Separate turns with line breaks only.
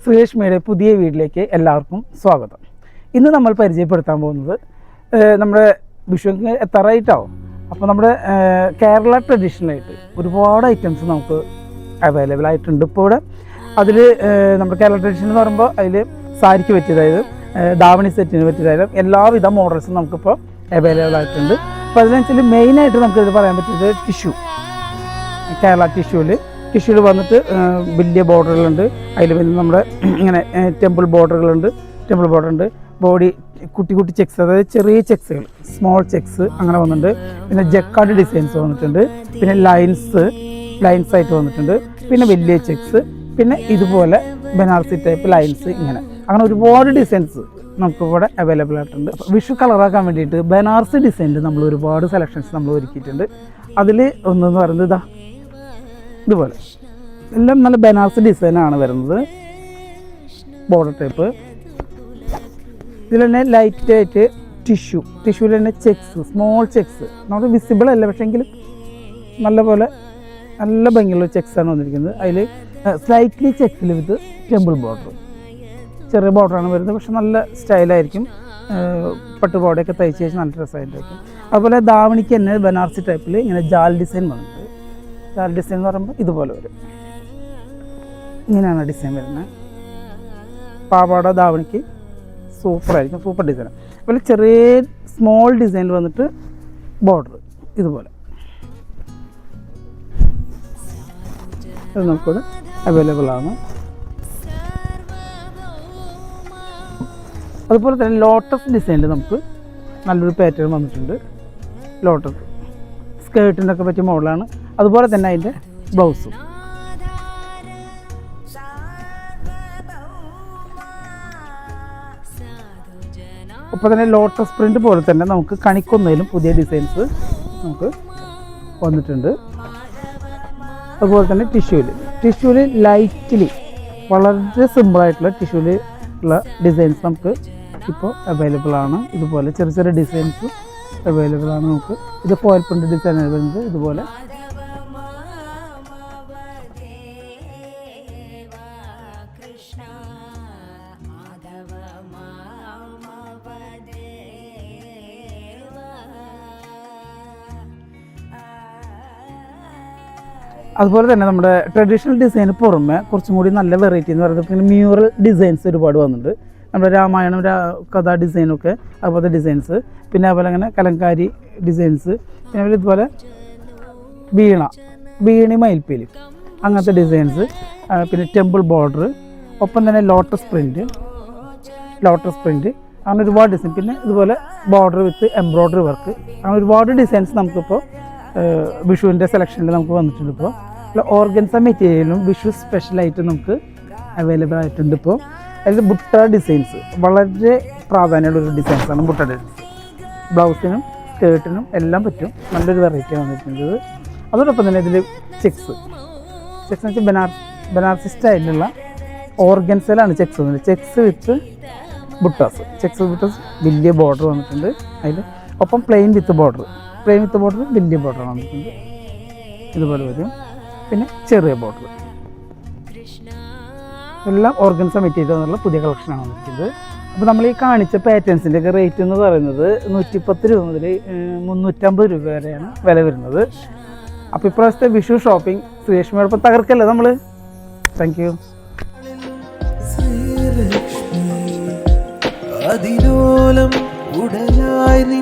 ശ്രീലക്ഷ്മിയുടെ പുതിയ വീട്ടിലേക്ക് എല്ലാവർക്കും സ്വാഗതം. ഇന്ന് നമ്മൾ പരിചയപ്പെടുത്താൻ പോകുന്നത് നമ്മുടെ വിഷുവിന് എത്താറായിട്ടാവും. അപ്പോൾ നമ്മുടെ കേരള ട്രഡീഷണലായിട്ട് ഒരുപാട് ഐറ്റംസ് നമുക്ക് അവൈലബിൾ ആയിട്ടുണ്ട് ഇപ്പോൾ ഇവിടെ. അതിൽ നമ്മുടെ കേരള ട്രഡീഷൻ എന്ന് പറയുമ്പോൾ അതിൽ സാരിക്ക് പറ്റിയതായത് ദാവണി സെറ്റിന് പറ്റിയതായാലും എല്ലാവിധ മോഡൽസും നമുക്കിപ്പോൾ അവൈലബിൾ ആയിട്ടുണ്ട്. അപ്പോൾ അതിനനുസരിച്ച് മെയിനായിട്ട് നമുക്കിത് പറയാൻ പറ്റിയത് കേരള ടിഷ്യൂവിൽ വന്നിട്ട് വലിയ ബോർഡറുകളുണ്ട്. അതിൽ പിന്നെ നമ്മുടെ ഇങ്ങനെ ടെമ്പിൾ ബോർഡറുണ്ട്. ബോഡി കുട്ടി ചെക്സ്, അതായത് ചെറിയ ചെക്സുകൾ, സ്മോൾ ചെക്സ് അങ്ങനെ വന്നിട്ടുണ്ട്. പിന്നെ ജക്കാർഡ് ഡിസൈൻസ് വന്നിട്ടുണ്ട്. പിന്നെ ലൈൻസ് ആയിട്ട് വന്നിട്ടുണ്ട്. പിന്നെ വലിയ ചെക്സ്, പിന്നെ ഇതുപോലെ ബനാറസി ടൈപ്പ് ലൈൻസ്, അങ്ങനെ ഒരുപാട് ഡിസൈൻസ് നമുക്കിവിടെ അവൈലബിൾ ആയിട്ടുണ്ട്. വിഷു കളറാക്കാൻ വേണ്ടിയിട്ട് ബനാറസി ഡിസൈനിൽ നമ്മൾ ഒരുപാട് സെലക്ഷൻസ് നമ്മൾ ഒരുക്കിയിട്ടുണ്ട്. അതിൽ ഒന്നെന്ന് പറയുന്നത് ഇതുപോലെ എല്ലാം നല്ല ബനാറസി ഡിസൈനാണ് വരുന്നത്. Border type. ഇതിൽ തന്നെ ലൈറ്റായിട്ട് ടിഷ്യൂവിൽ തന്നെ ചെക്സ്, സ്മോൾ ചെക്സ്, നമുക്ക് വിസിബിൾ അല്ല, പക്ഷേ എങ്കിലും നല്ല ഭംഗിയുള്ള ചെക്സാണ് വന്നിരിക്കുന്നത്. അതിൽ സ്ലൈറ്റ്ലി ചെക്സിൽ വിത്ത് ടെമ്പിൾ ബോർഡർ, ചെറിയ ബോർഡറാണ് വരുന്നത്, പക്ഷെ നല്ല സ്റ്റൈലായിരിക്കും. പട്ട് ബോർഡൊക്കെ തയ്ച്ച് വെച്ച് നല്ല രസമായിട്ടായിരിക്കും. അതുപോലെ ദാവണിക്ക് തന്നെ ബനാറസി ടൈപ്പിൽ ഇങ്ങനെ ജാൽ ഡിസൈൻ വന്നിട്ട്, ജാൽ ഡിസൈൻ എന്ന് പറയുമ്പോൾ ഇതുപോലെ വരും. ഇങ്ങനെയാണ് ഡിസൈൻ വരുന്നത്. പാവാട ദാവണിക്ക് സൂപ്പറായിരിക്കും, സൂപ്പർ ഡിസൈൻ. അതുപോലെ ചെറിയ സ്മോൾ ഡിസൈനിൽ വന്നിട്ട് ബോർഡർ ഇതുപോലെ നമുക്കത് അവൈലബിൾ ആണ്. അതുപോലെ തന്നെ ലോട്ടസ് ഡിസൈനിൽ നമുക്ക് നല്ലൊരു പാറ്റേൺ വന്നിട്ടുണ്ട്. ലോട്ടസ് സ്കേർട്ടിനൊക്കെ പറ്റിയ മോഡലാണ്. അതുപോലെ തന്നെ അതിൻ്റെ ബ്ലൗസും. ഒപ്പം തന്നെ ലോട്ടസ് പ്രിൻ്റ് പോലെ തന്നെ നമുക്ക് കണിക്കൊന്നയിലും പുതിയ ഡിസൈൻസ് നമുക്ക് വന്നിട്ടുണ്ട്. അതുപോലെ തന്നെ ടിഷ്യൂവിൽ ലൈറ്റ്ലി വളരെ സിമ്പിളായിട്ടുള്ള ടിഷ്യൂവിൽ ഉള്ള ഡിസൈൻസ് നമുക്ക് ഇപ്പോൾ അവൈലബിൾ ആണ്. ഇതുപോലെ ചെറിയ ഡിസൈൻസ് അവൈലബിൾ ആണ് നമുക്ക്. ഇത് ഫോയിൽ പ്രിൻ്റ് ഡിസൈൻ വരുന്നത് ഇതുപോലെ. അതുപോലെ തന്നെ നമ്മുടെ ട്രഡീഷണൽ ഡിസൈന് പുറമെ കുറച്ചും കൂടി നല്ല വെറൈറ്റി എന്ന് പറയുന്നത് പിന്നെ മ്യൂറൽ ഡിസൈൻസ് ഒരുപാട് വന്നിട്ടുണ്ട്. നമ്മുടെ രാമായണം കഥാ ഡിസൈനൊക്കെ അതുപോലത്തെ ഡിസൈൻസ്, പിന്നെ അതുപോലെ അങ്ങനെ കലങ്കാരി ഡിസൈൻസ്, പിന്നെ ഇതുപോലെ വീണി മയിൽപ്പീലി അങ്ങനത്തെ ഡിസൈൻസ്, പിന്നെ ടെമ്പിൾ ബോർഡർ, ഒപ്പം തന്നെ ലോട്ടസ് പ്രിൻ്റ് അങ്ങനെ ഒരുപാട് ഡിസൈൻ, പിന്നെ ഇതുപോലെ ബോർഡർ വിത്ത് എംബ്രോയ്ഡറി വർക്ക്, അങ്ങനെ ഒരുപാട് ഡിസൈൻസ് നമുക്കിപ്പോൾ വിഷുവിൻ്റെ സെലക്ഷനിൽ നമുക്ക് വന്നിട്ടുണ്ട്. ഇപ്പോൾ ഓർഗൻസ മെറ്റീരിയലും വിഷു സ്പെഷ്യലായിട്ട് നമുക്ക് അവൈലബിൾ ആയിട്ടുണ്ട്. ഇപ്പോൾ അതിൽ ബുട്ട ഡിസൈൻസ് വളരെ പ്രാധാന്യമുള്ളൊരു ഡിസൈൻസാണ് ബുട്ട ഡിസൈൻസ്. ബ്ലൗസിനും സ്കേർട്ടിനും എല്ലാം പറ്റും. നല്ലൊരു വെറൈറ്റി വന്നിട്ടുള്ളത്. അതോടൊപ്പം തന്നെ ഇതിൽ ചെക്സ് എന്ന് വെച്ചാൽ ബനാറസി സ്റ്റൈലിലുള്ള ഓർഗൻസയിലാണ് ചെക്സ് വന്നത്. ചെക്സ് വിത്ത് ബുട്ടാസ് വലിയ ബോർഡർ വന്നിട്ടുണ്ട്. അതിൽ ഒപ്പം പ്ലെയിൻ വിത്ത് ബോർഡർ വലിയ ബോർഡറാണ് വന്നിട്ടുണ്ട്. ഇതുപോലെ വരും. പിന്നെ ചെറിയ ബോർഡർ, എല്ലാം ഓർഗൻസ മെറ്റീരിയൽ എന്നുള്ള പുതിയ കളക്ഷനാണ് വന്നിരിക്കുന്നത്. അപ്പോൾ നമ്മൾ ഈ കാണിച്ച പാറ്റേൺസിൻ്റെ ഒക്കെ റേറ്റ് എന്ന് പറയുന്നത് 110 രൂപ മുതൽ 350 രൂപ വരെയാണ് വില വരുന്നത്. അപ്പോൾ ഇപ്രാവശ്യത്തെ വിഷു ഷോപ്പിംഗ് ശ്രീലക്ഷ്മിയോടൊപ്പം തകർക്കല്ലേ നമ്മൾ. Thank you. അതിലോലം ഉടലായി